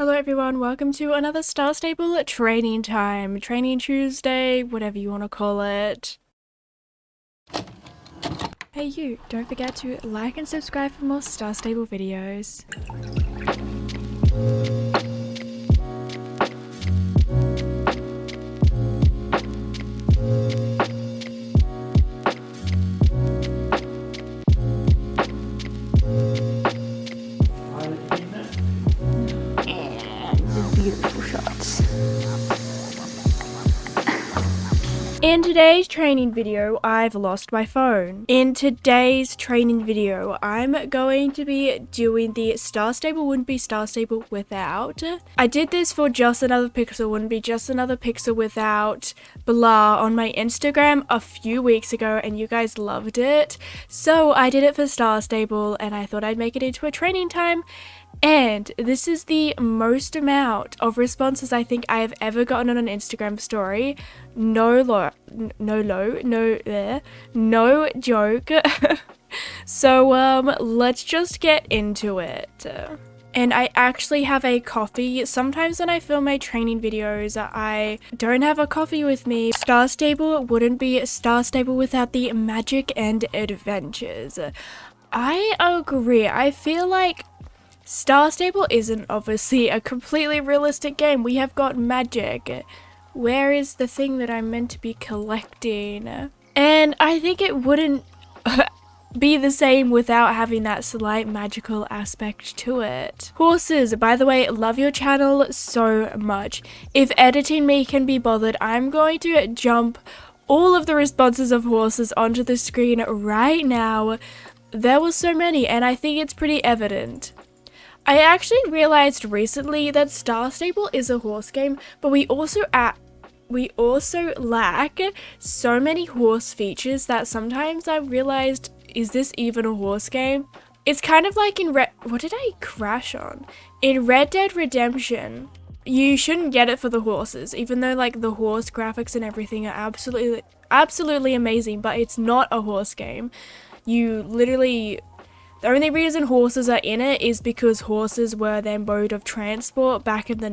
Hello everyone, welcome to another Star Stable training time. Training Tuesday, whatever you want to call it. Hey you, don't forget to like and subscribe for more Star Stable videos. Beautiful shots. In today's training video, I've lost my phone. In today's training video, I'm going to be doing the Star Stable wouldn't be Star Stable without. I did this for Just Another Pixel wouldn't be Just Another Pixel without blah on my Instagram a few weeks ago and you guys loved it. So I did it for Star Stable and I thought I'd make it into a training time. And this is the most amount of responses I think I have ever gotten on an Instagram story. No joke. So let's just get into it. And I actually have a coffee. Sometimes when I film my training videos, I don't have a coffee with me. Star Stable wouldn't be Star Stable without the magic and adventures. I agree. I feel like Star Stable isn't obviously a completely realistic game. We have got magic. Where is the thing that I'm meant to be collecting? And I think it wouldn't be the same without having that slight magical aspect to it. Horses, by the way, love your channel so much. If editing me can be bothered, I'm going to jump all of the responses of horses onto the screen right now. There were so many and I think it's pretty evident. I actually realized recently that Star Stable is a horse game, but we also lack so many horse features that sometimes I realized, is this even a horse game? It's kind of like in what did I crash on? In Red Dead Redemption, you shouldn't get it for the horses, even though like the horse graphics and everything are absolutely amazing, but it's not a horse game. You literally... The only reason horses are in it is because horses were their mode of transport back in the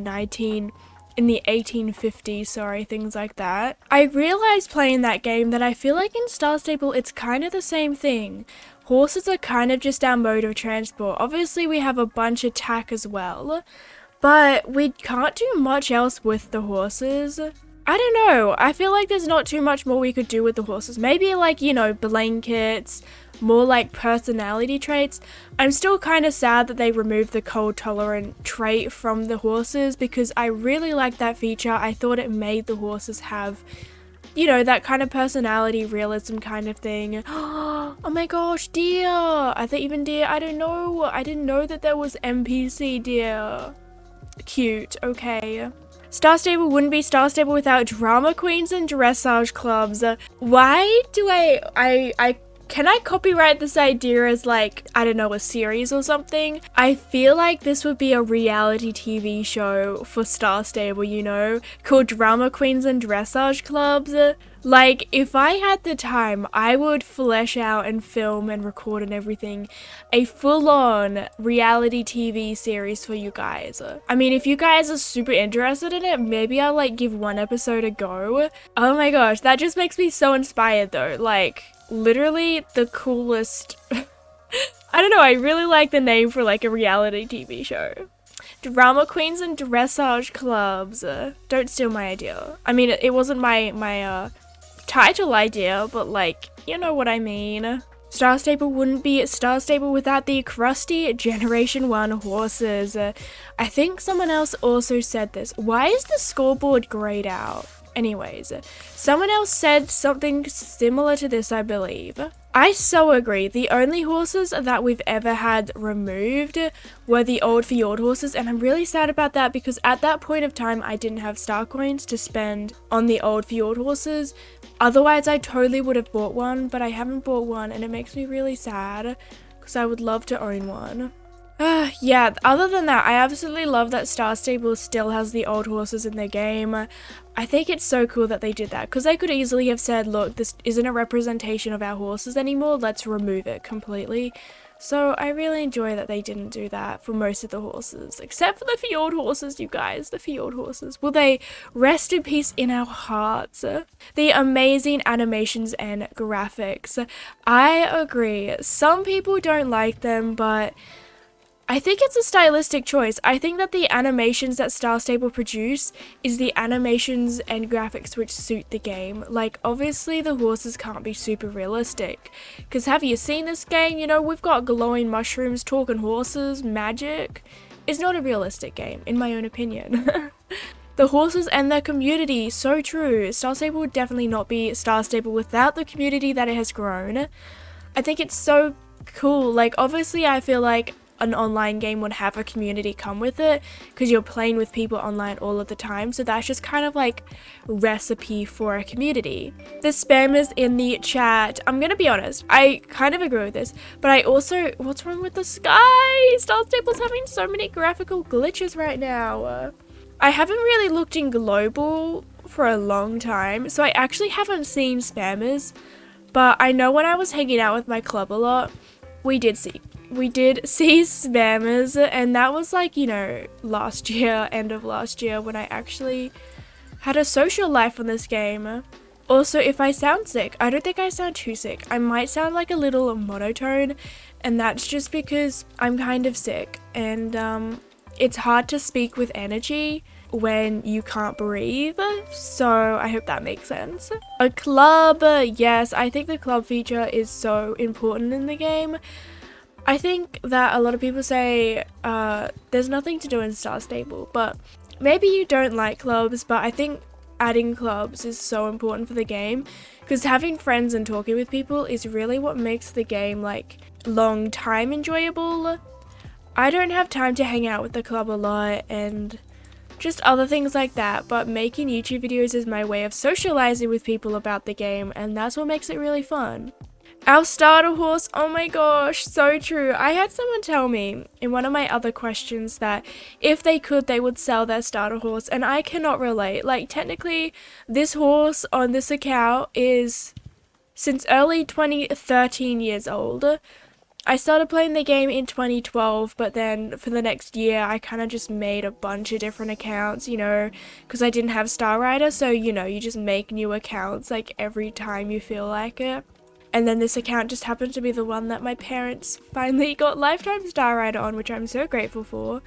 1850s, things like that. I realized playing that game that I feel like in Star Stable it's kind of the same thing. Horses are kind of just our mode of transport. Obviously we have a bunch of attack as well, but we can't do much else with the horses. I don't know, I feel like there's not too much more we could do with the horses. Maybe like, you know, blankets, more like personality traits. I'm still kind of sad that they removed the cold tolerant trait from the horses because I really like that feature. I thought it made the horses have, you know, that kind of personality, realism kind of thing. Oh my gosh, deer! Are they even deer? I don't know. I didn't know that there was NPC deer. Cute, okay. Star Stable wouldn't be Star Stable without drama queens and dressage clubs. Why do can I copyright this idea as like, I don't know, a series or something? I feel like this would be a reality TV show for Star Stable, you know, called Drama Queens and Dressage Clubs. Like, if I had the time, I would flesh out and film and record and everything a full-on reality TV series for you guys. I mean, if you guys are super interested in it, maybe I'll like give one episode a go. Oh my gosh, that just makes me so inspired though. Like, literally the coolest. I don't know, I really like the name for like a reality TV show. Drama Queens and Dressage Clubs. Don't steal my idea. I mean, it wasn't my title idea, but like, you know what I mean. Star Stable wouldn't be Star Stable without the crusty Generation 1 horses. I think someone else also said this. Why is the scoreboard grayed out? Anyways, someone else said something similar to this, I believe. I so agree. The only horses that we've ever had removed were the old fjord horses, and I'm really sad about that because at that point of time I didn't have star coins to spend on the old fjord horses. Otherwise I totally would have bought one, but I haven't bought one and it makes me really sad because I would love to own one. Yeah, other than that, I absolutely love that Star Stable still has the old horses in their game. I think it's so cool that they did that, because they could easily have said, look, this isn't a representation of our horses anymore, let's remove it completely. So I really enjoy that they didn't do that for most of the horses, except for the fjord horses, you guys, the fjord horses. Will they rest in peace in our hearts? The amazing animations and graphics. I agree. Some people don't like them, but I think it's a stylistic choice. I think that the animations that Star Stable produce is the animations and graphics which suit the game. Like, obviously the horses can't be super realistic. Because have you seen this game? You know, we've got glowing mushrooms, talking horses, magic. It's not a realistic game, in my own opinion. The horses and their community, so true. Star Stable would definitely not be Star Stable without the community that it has grown. I think it's so cool. Like, obviously I feel like an online game would have a community come with it because you're playing with people online all of the time, so that's just kind of like recipe for a community. The spammers in the chat, I'm gonna be honest, I kind of agree with this, but I also, what's wrong with the sky? Star Stable's having so many graphical glitches right now. I haven't really looked in global for a long time, so I actually haven't seen spammers, but I know when I was hanging out with my club a lot, we did see spammers, and that was like, you know, last year, end of last year, when I actually had a social life on this game. Also, if I sound sick, I don't think I sound too sick. I might sound like a little monotone, and that's just because I'm kind of sick, and it's hard to speak with energy when you can't breathe, so I hope that makes sense. A club, yes, I think the club feature is so important in the game. I think that a lot of people say there's nothing to do in Star Stable, but maybe you don't like clubs, but I think adding clubs is so important for the game, because having friends and talking with people is really what makes the game like long time enjoyable. I don't have time to hang out with the club a lot and just other things like that, but making YouTube videos is my way of socializing with people about the game, and that's what makes it really fun. Our starter horse, oh my gosh, so true. I had someone tell me in one of my other questions that if they could, they would sell their starter horse, and I cannot relate. Like, technically, this horse on this account is since early 2013 years old. I started playing the game in 2012, but then for the next year, I kind of just made a bunch of different accounts, you know, because I didn't have Star Rider, so, you know, you just make new accounts, like, every time you feel like it. And then this account just happened to be the one that my parents finally got Lifetime Star Rider on, which I'm so grateful for.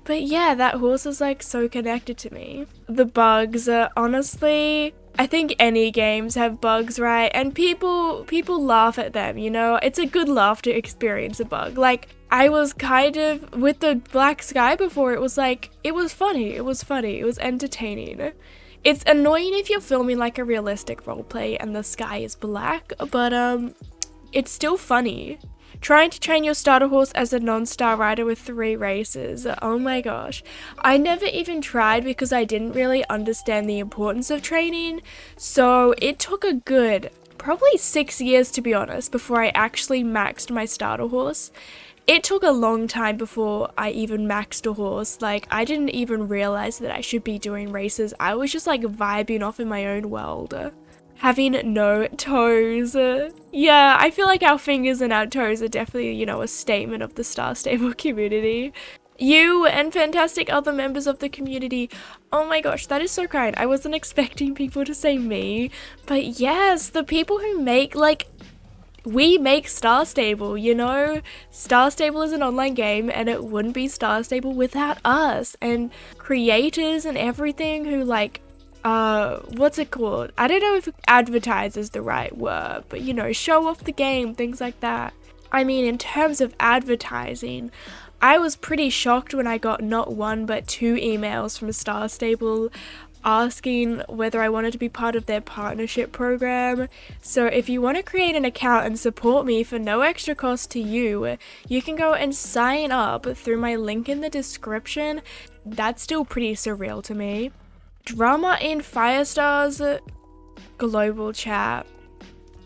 But yeah, that horse is like so connected to me. The bugs, honestly, I think any games have bugs, right? And people laugh at them, you know? It's a good laugh to experience a bug. Like, I was kind of, with the black sky before, it was like, it was funny, it was entertaining. It's annoying if you're filming like a realistic roleplay and the sky is black, but it's still funny. Trying to train your starter horse as a non-star rider with 3 races. Oh my gosh. I never even tried because I didn't really understand the importance of training, so it took a good, probably 6 years to be honest, before I actually maxed my starter horse. It took a long time before I even maxed a horse. Like, I didn't even realize that I should be doing races. I was just like vibing off in my own world. Having no toes. Yeah, I feel like our fingers and our toes are definitely, you know, a statement of the Star Stable community. You and fantastic other members of the community. Oh my gosh, that is so kind. I wasn't expecting people to say me, but yes, the people who make, like, we make Star Stable, you know? Star Stable is an online game and it wouldn't be Star Stable without us and creators and everything who like, what's it called? I don't know if advertise is the right word, but you know, show off the game, things like that. I mean, in terms of advertising, I was pretty shocked when I got not 1 but 2 emails from Star Stable asking whether I wanted to be part of their partnership program. So if you want to create an account and support me for no extra cost to you, you can go and sign up through my link in the description. That's still pretty surreal to me. Drama in Firestar's global chat.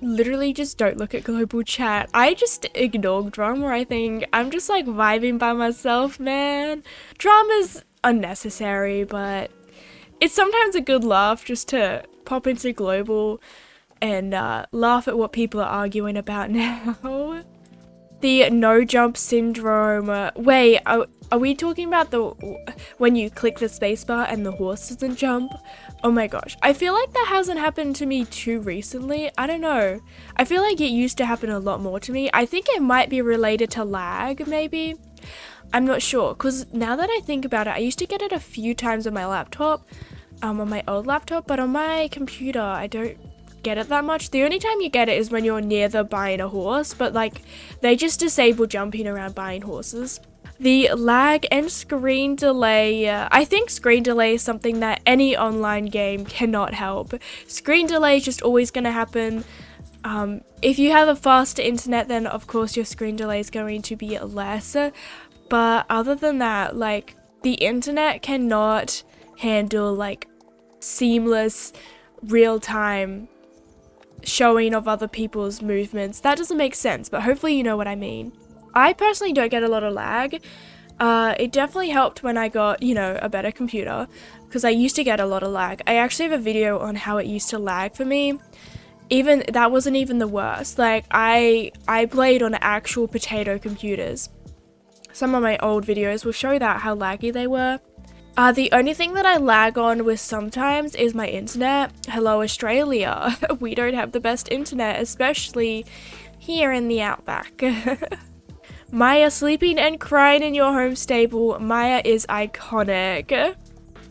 Literally just don't look at global chat. I just ignore drama, I think. I'm just like vibing by myself, man. Drama's unnecessary, but it's sometimes a good laugh just to pop into global and laugh at what people are arguing about now. The no jump syndrome. Wait, are we talking about the when you click the spacebar and the horse doesn't jump? Oh my gosh. I feel like that hasn't happened to me too recently. I don't know. I feel like it used to happen a lot more to me. I think it might be related to lag, maybe. I'm not sure, because now that I think about it, I used to get it a few times on my laptop, on my old laptop, but on my computer, I don't get it that much. The only time you get it is when you're near the buying a horse, but like they just disable jumping around buying horses. The lag and screen delay. I think screen delay is something that any online game cannot help. Screen delay is just always going to happen. If you have a faster internet, then of course your screen delay is going to be less. But other than that, like the internet cannot handle like seamless real-time showing of other people's movements. That doesn't make sense, but hopefully you know what I mean. I personally don't get a lot of lag. It definitely helped when I got, you know, a better computer, because I used to get a lot of lag. I actually have a video on how it used to lag for me. Even that wasn't even the worst. Like I played on actual potato computers. Some of my old videos will show that how laggy they were. The only thing that I lag on with sometimes is my internet. Hello Australia. We don't have the best internet, especially here in the outback. Maya sleeping and crying in your home stable. Maya is iconic.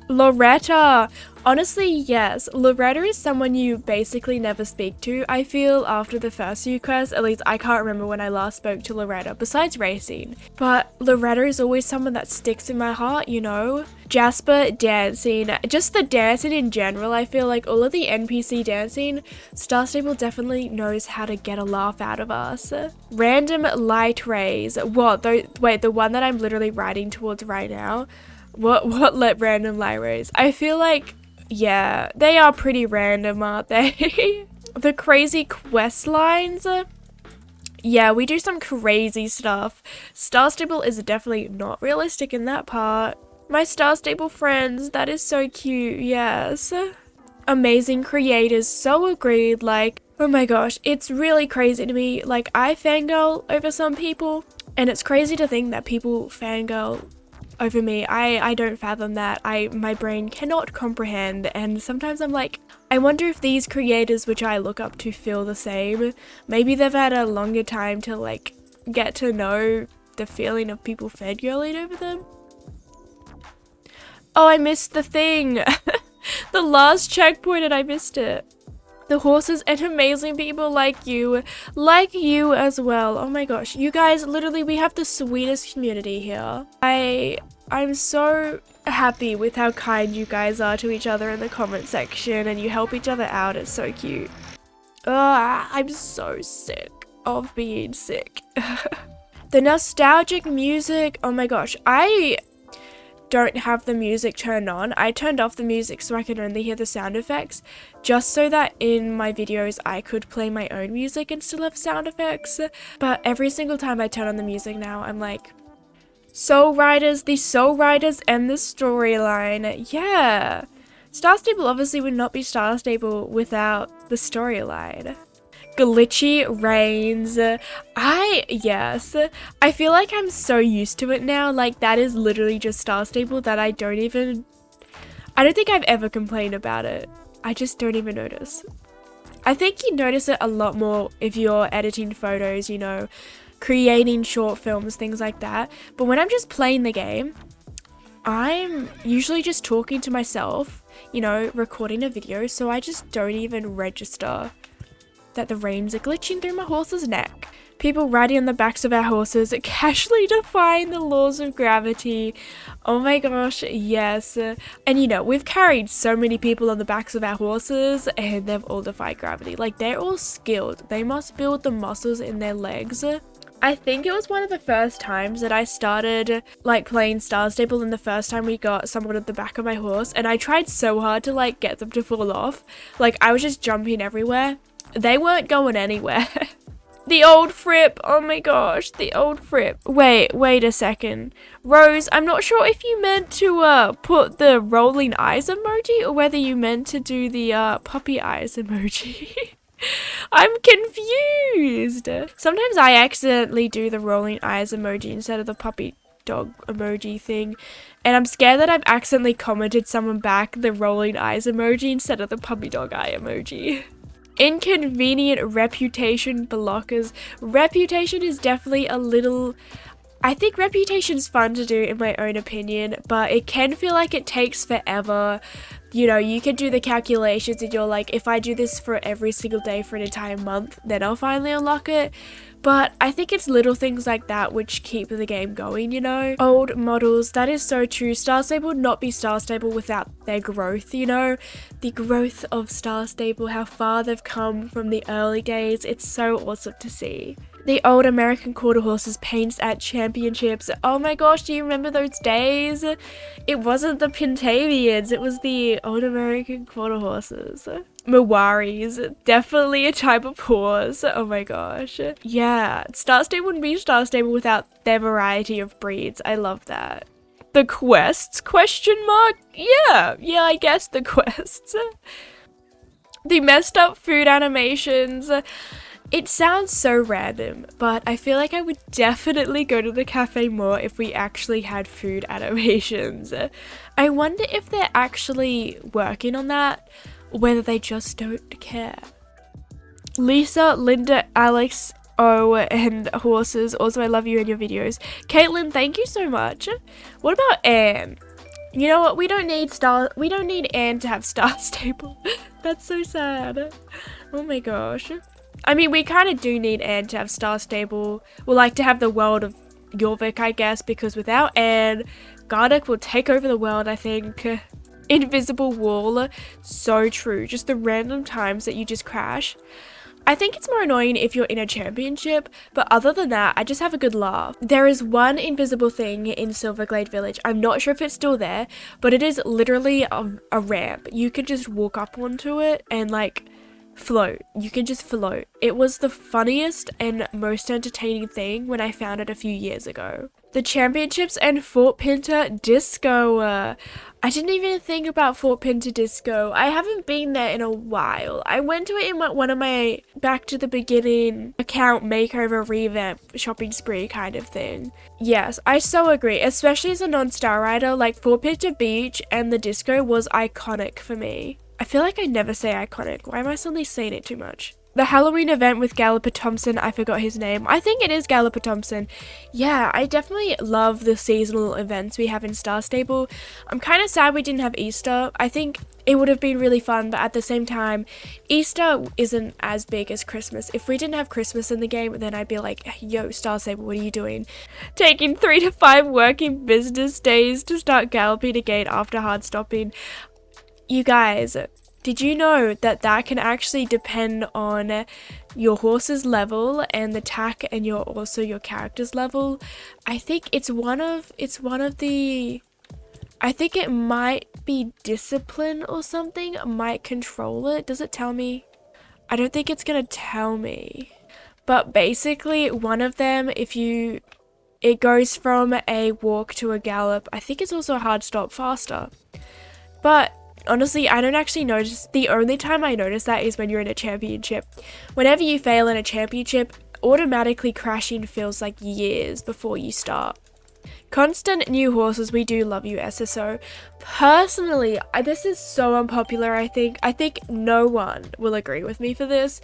Loretta. Honestly, yes. Loretta is someone you basically never speak to, I feel, after the first few quests. At least I can't remember when I last spoke to Loretta, besides racing. But Loretta is always someone that sticks in my heart, you know? Jasper dancing. Just the dancing in general, I feel like all of the NPC dancing, Star Stable definitely knows how to get a laugh out of us. Random light rays. What? Wait, the one that I'm literally riding towards right now? What let random light rays? I feel like, yeah, they are pretty random, aren't they? The crazy quest lines. Yeah, we do some crazy stuff. Star Stable is definitely not realistic in that part. My Star Stable friends, that is so cute, yes. Amazing creators, so agreed, like, oh my gosh, it's really crazy to me. Like, I fangirl over some people, and it's crazy to think that people fangirl over me. I don't fathom that. My brain cannot comprehend, and sometimes I'm like, I wonder if these creators which I look up to feel the same. Maybe they've had a longer time to like get to know the feeling of people fangirling over them. Oh, I missed the thing. The last checkpoint and I missed it. The horses and amazing people like you as well. Oh my gosh, you guys, literally we have the sweetest community here. I'm so happy with how kind you guys are to each other in the comment section, and you help each other out. It's so cute. I'm so sick of being sick. The nostalgic music, oh my gosh, I don't have the music turned on. I turned off the music so I could only hear the sound effects, just so that in my videos I could play my own music and still have sound effects. But every single time I turn on the music now, I'm like, Soul Riders, the Soul Riders and the storyline. Yeah, Star Stable obviously would not be Star Stable without the storyline. Glitchy rains. Yes, I feel like I'm so used to it now. Like, that is literally just Star Stable that I don't think I've ever complained about it. I just don't even notice. I think you notice it a lot more if you're editing photos, you know, creating short films, things like that. But when I'm just playing the game, I'm usually just talking to myself, you know, recording a video, so I just don't even register that the reins are glitching through my horse's neck. People riding on the backs of our horses, casually defying the laws of gravity. Oh my gosh, yes. And you know, we've carried so many people on the backs of our horses and they've all defied gravity. Like, they're all skilled. They must build the muscles in their legs. I think it was one of the first times that I started like playing Star Stable, and the first time we got someone at the back of my horse, and I tried so hard to like get them to fall off. Like, I was just jumping everywhere. They weren't going anywhere. The old Fripp, oh my gosh, the old Fripp. Wait a second. Rose, I'm not sure if you meant to put the rolling eyes emoji or whether you meant to do the puppy eyes emoji. I'm confused. Sometimes I accidentally do the rolling eyes emoji instead of the puppy dog emoji thing, and I'm scared that I've accidentally commented someone back the rolling eyes emoji instead of the puppy dog eye emoji. Inconvenient reputation blockers. Reputation is definitely a little... I think reputation's fun to do in my own opinion, but it can feel like it takes forever. You know, you can do the calculations and you're like, if I do this for every single day for an entire month, then I'll finally unlock it. But I think it's little things like that which keep the game going, you know? Old models, that is so true. Star Stable would not be Star Stable without their growth, you know? The growth of Star Stable, how far they've come from the early days. It's so awesome to see. The old American quarter horses paints at championships. Oh my gosh, do you remember those days? It wasn't the Pintavians, it was the old American quarter horses. Mawaris, definitely a type of horse. Oh my gosh. Yeah, Star Stable wouldn't be Star Stable without their variety of breeds. I love that. The quests? Question mark? Yeah, I guess the quests. The messed up food animations. It sounds so random, but I feel like I would definitely go to the cafe more if we actually had food animations. I wonder if they're actually working on that, or whether they just don't care. Lisa, Linda, Alex, O, and horses. Also, I love you and your videos. Caitlin, thank you so much. What about Anne? You know what? We don't need Anne to have Star Stable. That's so sad. Oh my gosh. I mean, we kind of do need Anne to have Star Stable. We'll like to have the world of Jorvik, I guess, because without Anne, Gardeck will take over the world, I think. Invisible wall, so true. Just the random times that you just crash. I think it's more annoying if you're in a championship, but other than that, I just have a good laugh. There is one invisible thing in Silverglade Village. I'm not sure if it's still there, but it is literally a ramp. You can just walk up onto it and like float. You can just float. It was the funniest and most entertaining thing when I found it a few years ago. The championships and Fort Pinter Disco. I didn't even think about Fort Pinter Disco. I haven't been there in a while. I went to it in one of my back to the beginning account makeover revamp shopping spree kind of thing. Yes, I so agree. Especially as a non-star rider, like Fort Pinter Beach and the disco was iconic for me. I feel like I never say iconic. Why am I suddenly saying it too much? The Halloween event with Galloper Thompson, I forgot his name. I think it is Galloper Thompson. Yeah, I definitely love the seasonal events we have in Star Stable. I'm kind of sad we didn't have Easter. I think it would have been really fun, but at the same time, Easter isn't as big as Christmas. If we didn't have Christmas in the game, then I'd be like, yo, Star Stable, what are you doing? Taking 3 to 5 working business days to start galloping again after hard stopping. You guys, did you know that that can actually depend on your horse's level and the tack and also your character's level? I think it's one of the, I think it might be discipline or something, might control it. Does it tell me? I don't think it's gonna tell me. But basically one of them, it goes from a walk to a gallop. I think it's also a hard stop faster. But honestly, I don't actually notice. The only time I notice that is when you're in a championship. Whenever you fail in a championship, automatically crashing feels like years before you start. Constant new horses, we do love you, SSO. Personally, this is so unpopular, I think. I think no one will agree with me for this.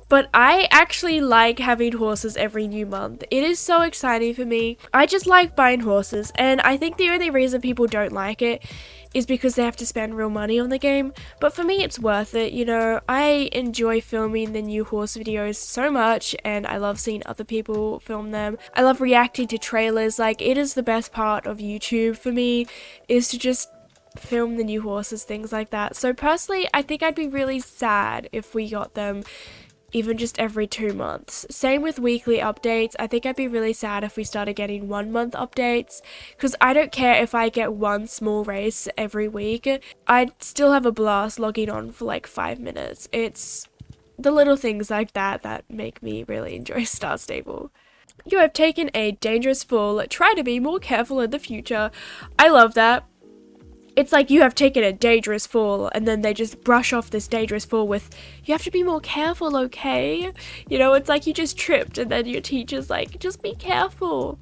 But I actually like having horses every new month. It is so exciting for me. I just like buying horses, and I think the only reason people don't like it is because they have to spend real money on the game. But for me, it's worth it. You know, I enjoy filming the new horse videos so much, and I love seeing other people film them. I love reacting to trailers. Like, it is the best part of YouTube for me, is to just film the new horses, things like that. So personally, I think I'd be really sad if we got them even just every 2 months. Same with weekly updates. I think I'd be really sad if we started getting 1 month updates, because I don't care if I get one small race every week. I'd still have a blast logging on for like 5 minutes. It's the little things like that that make me really enjoy Star Stable. You have taken a dangerous fall. Try to be more careful in the future. I love that. it's like you have taken a dangerous fall, and then they just brush off this dangerous fall with, you have to be more careful, okay? You know, it's like you just tripped, and then your teacher's like, just be careful.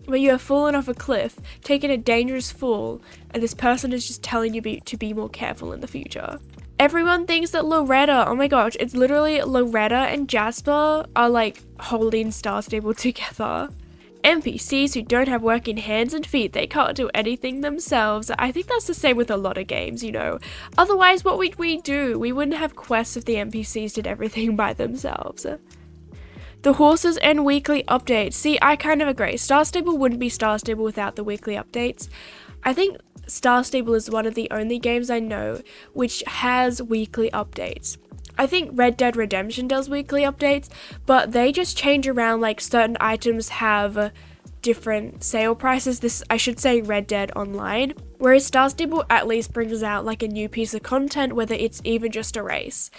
But you have fallen off a cliff, taken a dangerous fall, and this person is just telling you to be more careful in the future. Everyone thinks that Loretta, oh my gosh, it's literally Loretta and Jasper are like holding Star Stable together. NPCs who don't have working hands and feet, they can't do anything themselves. I think that's the same with a lot of games, you know. Otherwise, what would we do? We wouldn't have quests if the NPCs did everything by themselves. The horses and weekly updates. See, I kind of agree. Star Stable wouldn't be Star Stable without the weekly updates. I think Star Stable is one of the only games I know which has weekly updates. I think Red Dead Redemption does weekly updates, but they just change around, like certain items have different sale prices. This, I should say, Red Dead Online. Whereas Star Stable at least brings out like a new piece of content, whether it's even just a race.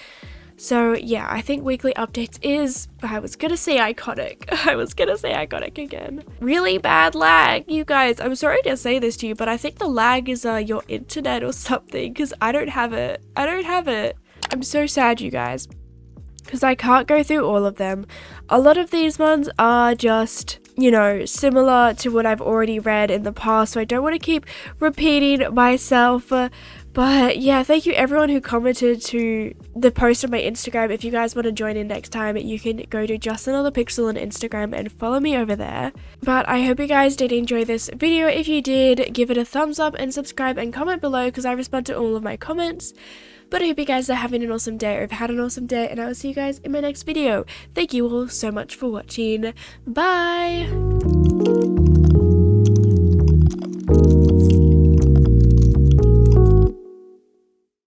So yeah, I think weekly updates is, I was gonna say iconic. I was gonna say iconic again. Really bad lag, you guys. I'm sorry to say this to you, but I think the lag is your internet or something, because I don't have it. I don't have it. I'm so sad, you guys, because I can't go through all of them. A lot of these ones are just, you know, similar to what I've already read in the past, so I don't want to keep repeating myself. But yeah, thank you everyone who commented to the post on my Instagram. If you guys want to join in next time, you can go to JustAnotherPixel on Instagram and follow me over there. But I hope you guys did enjoy this video. If you did, give it a thumbs up and subscribe and comment below, because I respond to all of my comments. But I hope you guys are having an awesome day, or have had an awesome day, and I will see you guys in my next video. Thank you all so much for watching. Bye!